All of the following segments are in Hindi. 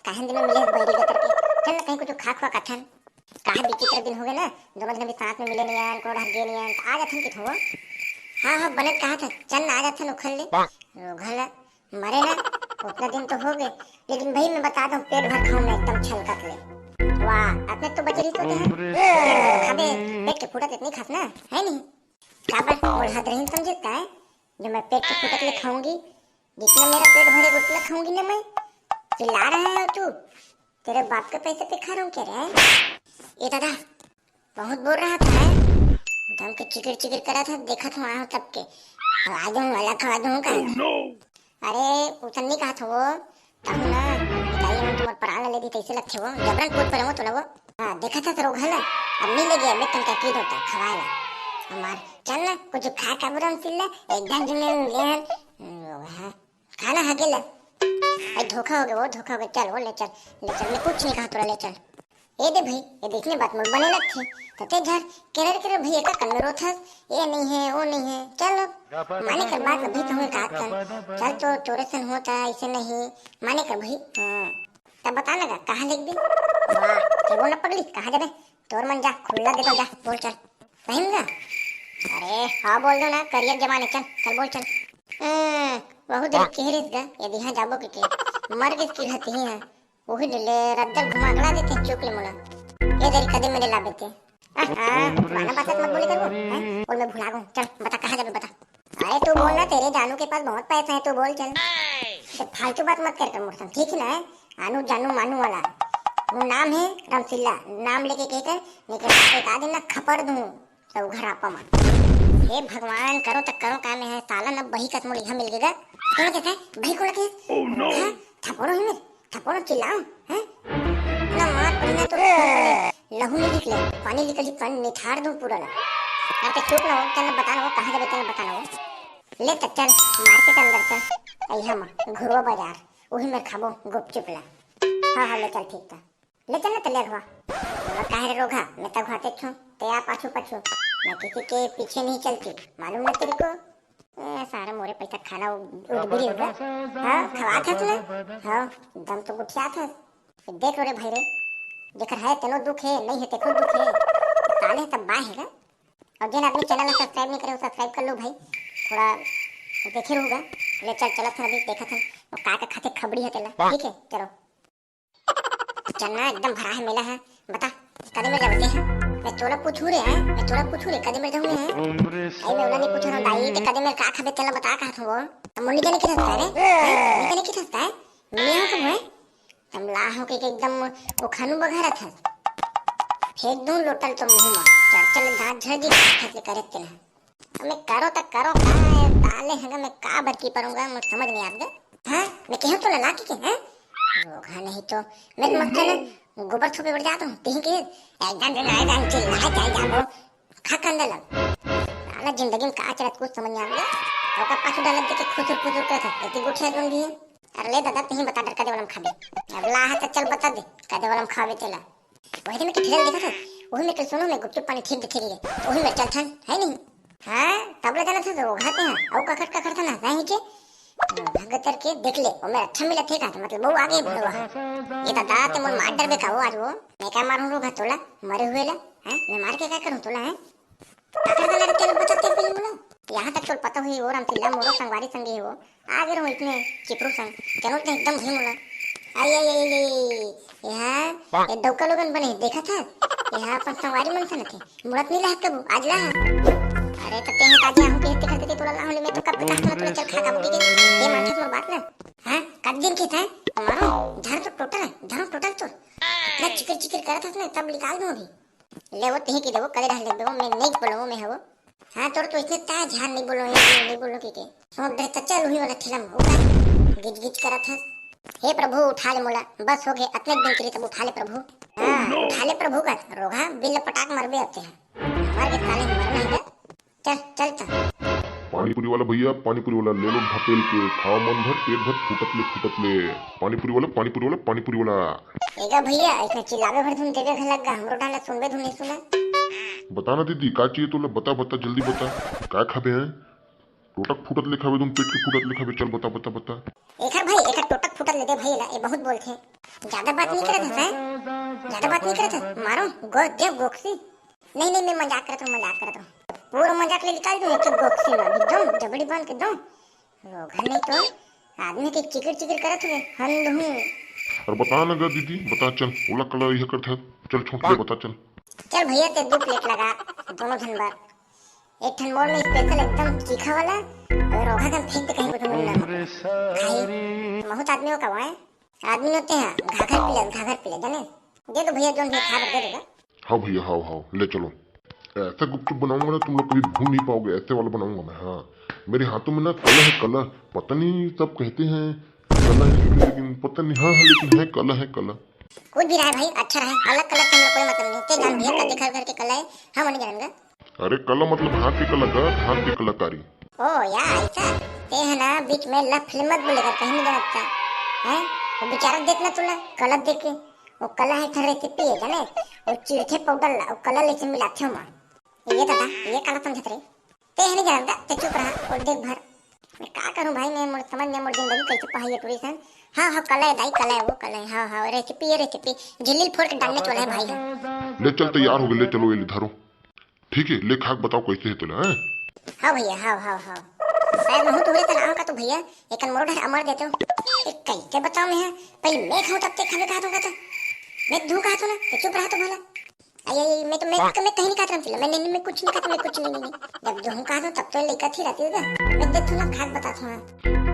काहे दिन में मिले बैरी के करके चल ना कहीं कुछ खा खवा काठन काहे विचित्र दिन हो गए ना दोनों दिन भी साथ में मिले नहीं आन कोड़ा हगे नहीं आन आ जाथन किथो हां बनत कहा था चल ना आ जाथन उखल ले रोघल मरे ना उतना दिन तो हो गए लेकिन भाई मैं बता दूं पेट भर खाऊं मैं एकदम छलकत ले वाह अपने तो बचरी तो है खाबे पेट के फुटत इतनी खास ना है नहीं क्या पर और हद रही समझे का है जो मैं पेट के फुटत ले खाऊंगी जितना मेरा पेट भरे उतना खाऊंगी ना मैं चिल्ला रहा है तू तेरे बाप के पैसे पे खा रहा हूँ क्या रे ये दादा बहुत बोल रहा था दम के चिकर चिकर करा था देखा था वहाँ तब के खवा दूँ वाला खवा दूँ का अरे पूछन नहीं कहा था वो तब ना बताइए मैं तुम्हारे पराला ले दी कैसे लगते वो जबरन कोट पर वो तो ना वो हाँ देखा था तो रोग है ना अब नहीं ले गया मैं कल का कीट होता खवाएगा हमार चल ना कुछ खा का बुरा सिल्ला एकदम जुने ले खाना हगेला भाई धोखा हो गया वो धोखा हो गया चल वो ले चल मैं कुछ नहीं कहा तोरा ले चल ये दे भाई ये देखने बात मुझ बने लगती तते झर केरे भैया का कन्नरो था ये नहीं है वो नहीं है चल माने कर बात अभी तो कहा कर चल तो चोरेसन होता है इसे नहीं माने कर भाई तब बता लगा कहाँ लिख दी वाह चल बोल ना पगली कहाँ जाबे तोर मन जा खुला दे तो जा बोल चल फहिमगा अरे हाँ बोल दो ना करियर जमाने चल बोल चल बहुत देर केहरिस गा यदि यहाँ जाबो के मर के की रहती है वही ले रद्दल घुमागला देते चुप ले मोला ये देर कदे मेरे ला देते माना बात मत बोले करो हैं और मैं भुला गऊं चल बता कहां जाबे बता अरे तू बोल ना तेरे जानू के पास बहुत पैसा है तू बोल चल तो फालतू बात मत कर मुर्तम ठीक है ना आनू जानू मानू वाला वो नाम है रामसिल्ला नाम लेके कहकर लेकिन एक आदमी ना खपड़ दूं तो घर आपा मत हे भगवान करो तक करो काम है साला न बही कसम लिखा मिल गया कौन कहता है भाई कौन कहता है थपोड़ो ही थपोड़ो चिल्लाओ हैं ना मार पड़ना तो लहू नहीं निकले पानी निकल जी कान निथार दूं पूरा ना अब तक चुप ना हो चल बताना वो कहां जाबे चल बताना वो ले तक चल मार्केट अंदर चल अइहा में घुरवा बाजार वही में खाबो गुपचुप ला हां ले चल ठीक था ले चल ना तले घवा काहे रोगा मैं तक खाते छु ते आ पाछू पाछू मैं किसी के पीछे नहीं चलती मालूम ना तेरे को सारा मोरे पैसा खाना उड़बड़ी होगा हाँ खवा था तुझे हाँ दम तो उठिया था देख लो रे भाई रे जेकर है तेनो दुख है नहीं है तेको दुख है साले तब बा है और जिन आदमी चैनल सब्सक्राइब नहीं करे सब्सक्राइब कर लो भाई थोड़ा देखे रहूगा ले चल चला था अभी देखा था और का खाते खबड़ी है तेला ठीक है चलो चलना एकदम भरा है मेला है बता कदे में जाते हैं मैं तोरा पूछू रे हैं मैं तोरा पूछू रे कदे में जाऊं है आई मैं उला नहीं पूछ रहा दाई ते कदे में का खाबे तेला बता कहा था वो मुंडी जाने की थसता रे मुंडी जाने की थसता है मिले हो तुम है हम ला हो के एकदम वो खानू बघारा था फेंक दूं लोटल तो मुंह में चल दांत झड़ी खसले करे तेला मैं करो तक करो का ताले हगा मैं का बरकी परूंगा मुझे समझ नहीं आता हां मैं कहूं तो ला के हैं रोगा नहीं तो मैं मत चल गोबर थोपे बढ़ जाता हूँ तीन के एकदम जुनाई दान चिल्ला जाए जाबो खा कंदल साला जिंदगी में का चलत कुछ समझ नहीं आ रहा और का पाछू डालत देखे खुसुर खुसुर करता इतनी गुठिया दूं भी अरे ले दादा तीन बता डर कदे वाला खाबे अब ला है तो चल बता दे कदे वाला खाबे चला वही तो मैं किधर देखा था वही में कल सुनो मैं गुपचुप पानी ठीक दिखे गए वही में चल था है नहीं हां तब ले जाना था तो घाते हैं औ का खट था ना नहीं के भगतर के देख ले और मैं अच्छा मिला थे का मतलब वो आगे बढ़वा ये दादा ते मन मार डर बे का वो आज वो मैं क्या मारूं रो घतोला मरे हुए ला हैं मैं मार के क्या करूं तोला है काकर का लड़के लोग बताते फिल्म बोला यहां तक तो पता हुई और हम फिल्म मोरो संगवारी संगे हो आगे रहो इतने चिपरू संग चलो तो एकदम भीम बोला आई आई आई यहां ये डौका लोगन बने देखा था यहां अपन संगवारी मन से थे मुरत नहीं रहा कब आज ला अरे तो तेहे काजे हम के करते थे तोला लाहले में तो कब तक तोला चल खा का मुड़ी के ये मानते मोर बात ना हां कब दिन की था हमारा धर तो टोटल तो मैं चिकर चिकर करता था ना तब निकाल दूं अभी ले वो तेहे की दो कले डाल दे मैं नहीं बोलूं मैं हो हां तोर तो इतने ता झार नहीं बोलो के सो दे तो चल हुई वाला फिल्म होगा गिज गिज करा था हे प्रभु उठा ले मोला बस हो गए अतने दिन के लिए तब उठा ले प्रभु हां उठा ले प्रभु का रोगा बिल पटाक मरबे आते हैं मर के साले मरना है चल पानीपुरी वाला भैया पानीपुरी वाला ले लो ढकेल के खाओ मन भर पेट भर फुटत ले पानीपुरी वाला एगा भैया ऐसा चिल्लावे भर धुन देवे घर लगा हमरो डाला सुनबे धुन नहीं सुना बताना दीदी का चाहिए तो बता जल्दी बता का खाबे हैं टोटक फुटत ले खाबे तुम पेट के फुटत ले खाबे चल बता एकर भाई एकर टोटक फुटत थप्पड़ ले दे भाई ला, ये बहुत बोलते। ज्यादा बात नहीं करत है, ज्यादा बात नहीं करत है, मारो गजब गोक्सी। नहीं नहीं मैं मजाक करता हूँ, पूरा मजाक ले निकाल दूं एक गोक्सी में एकदम जबड़ी बांध के दो। घर नहीं तो आदमी के चिकड़ चिकड़ करत हुए हंद हूँ। और बता ना गा दीदी, बता चल, ओला कला यह करता है, चल छोड़ दे, बता चल। चल भैया ते 2 प्लेट लगा दोनों धन बार, एक ठन मोड़ में स्पेशल एकदम तीखा वाला और रोगा कम फेंक दे कहीं कुछ मिलना खाई। बहुत आदमियों का वाए आदमी होते हैं घाघर पीले जाने दे दो भैया, जोन भी खा दे देगा। हाँ भैया, हाँ ले चलो। ऐसा गुपचुप बनाऊंगा ना तुम लोग कभी भूल नहीं पाओगे, ऐसे वाला बनाऊंगा मैं। हाँ मेरे हाथों में ना कलर है, कलर। पता नहीं सब कहते हैं कलर है, लेकिन पता नहीं। हाँ लेकिन है कलर। कुछ भी रहा है भाई, अच्छा रहा, अलग कलर से कोई मतलब नहीं। ते जान भैया कल घर के कलर है, हम नहीं जानूंगा। अरे कला मतलब हाथ की कलाकार, हाथ की कलाकारी। ओ यार ऐसा ते है ना, बीच में लफ मत बोलेगा, कहीं नहीं जानता है। वो बेचारा देखना तुला कलर देख के, वो कला है था रेसिपी है जाने, वो चिरथे पाउडर ला वो कलर लेके मिलाते हो मां। ये दादा ये काला समझत रे, ते है नहीं जानता, ते चुप रहा और देख भर। मैं क्या करूं भाई, मैं मोर समझ में मोर जिंदगी कैसे पहाई टूरिस्ट। हाँ कला है दाई, कला है वो कला है। हाँ रेसिपी झिल्ली फोड़ के डालने वाला है भाई है। ले चल, तैयार हो गए, ले चलो, ये ले धरो। ठीक है, ले खाक बताओ कैसे है तुला। हाँ भैया हाँ शायद बहुत हुए तो नाम का तो भैया एक मोड़ है अमर देते हो। एक कैसे बताओ मैं, पहले मैं खाऊं तब तक खाने कहा दूंगा, था मैं धू कहा तो ना, तो चुप रहा तो भला। अरे मैं कहीं नहीं खाता रहा, मैं कुछ नहीं खाता, मैं कुछ नहीं जब जो कहा तब तो लेकर थी रहती है। मैं देखो ना खाक बताता हूँ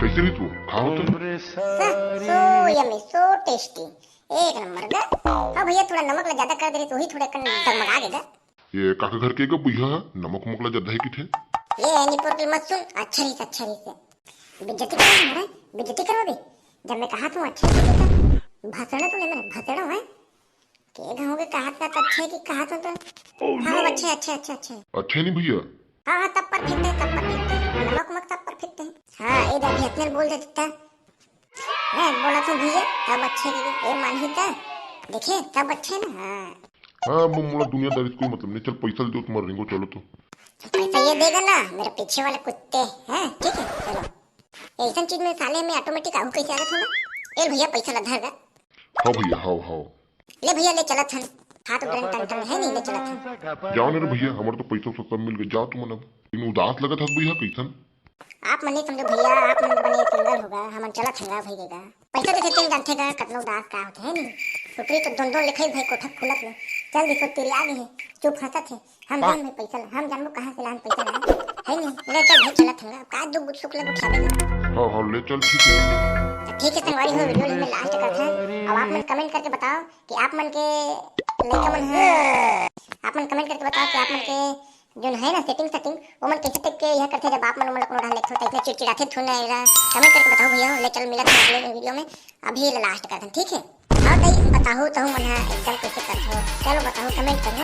कैसे रही तू, खाओ तो। सो यम्मी सो टेस्टी, एक नंबर का। हाँ भैया थोड़ा नमक ज्यादा कर दे तो ही थोड़ा डगमगा देगा। ये काका घर के का भैया नमक मुकला ज्यादा है कि थे। ये एनीपुर की मत सुन, अच्छा रही से बेइज्जती करो भी। जब मैं कहा तुम अच्छे से भसड़ा तो नहीं, मैंने भसड़ा है के गाँव के कहा था अच्छे की कहा था तो। हाँ अच्छे नहीं भैया। हाँ तब परफेक्ट है, नमक तब परफेक्ट है। हाँ ये दादी इतने बोल देता मैं बोला तो भैया तब अच्छे की ये मान ही था, देखे तब अच्छे ना। हाँ वो मोला दुनियादारी कोई मतलब नहीं, चल पैसा दो तुम्हारे रिंगो, चलो तो पैसा ये देगा ना मेरे पीछे वाले कुत्ते हैं, ठीक है चलो। ऐसा चीज में साले में ऑटोमेटिक आहू कैसे आदत होगा। ए भैया पैसा लधागा। हाँ भैया हाँ ले भैया ले चला थन, हाथ उड़न टन है नहीं, ले चला थन। जाओ ना रे भैया, हमारे तो पैसा सब मिल गए, जाओ तुम ना। इन उदास लगा था भैया कैसन। आप मन नहीं समझो भैया, आप मन बने सिंगल होगा, हम चला थंगा भाई देगा पैसा देते तीन जानते का कतनो उदास का होते है नहीं। टुकड़ी तो दोन लिखाई भाई कोठक खुलत में चल देखो तेरी आगे है, चुप हंसत है। हम जान में पैसा हम जानबो कहां से लान पैसा है नहीं। ले चल भाई चला थंगा, का दुख सुख लग उठा देगा। हाँ ले चल ठीक है संगवारी हो। वीडियो में लास्ट करते हैं। अब आप मन कमेंट करके बताओ कि आप मन के लड़का मन है, आप मन कमेंट करके बताओ कि आप मन के जो है ना सेटिंग वो मन कैसे तक के यह करते जब आप मन मन को डाल लेते हो इतने चिड़चिड़ाते थोड़ा ना। कमेंट करके बताओ भैया, ले चल मिला था अगले वीडियो में, अभी लास्ट करते हैं ठीक है। और बताओ तो मन एकदम कैसे करते हो, चलो बताओ कमेंट करना।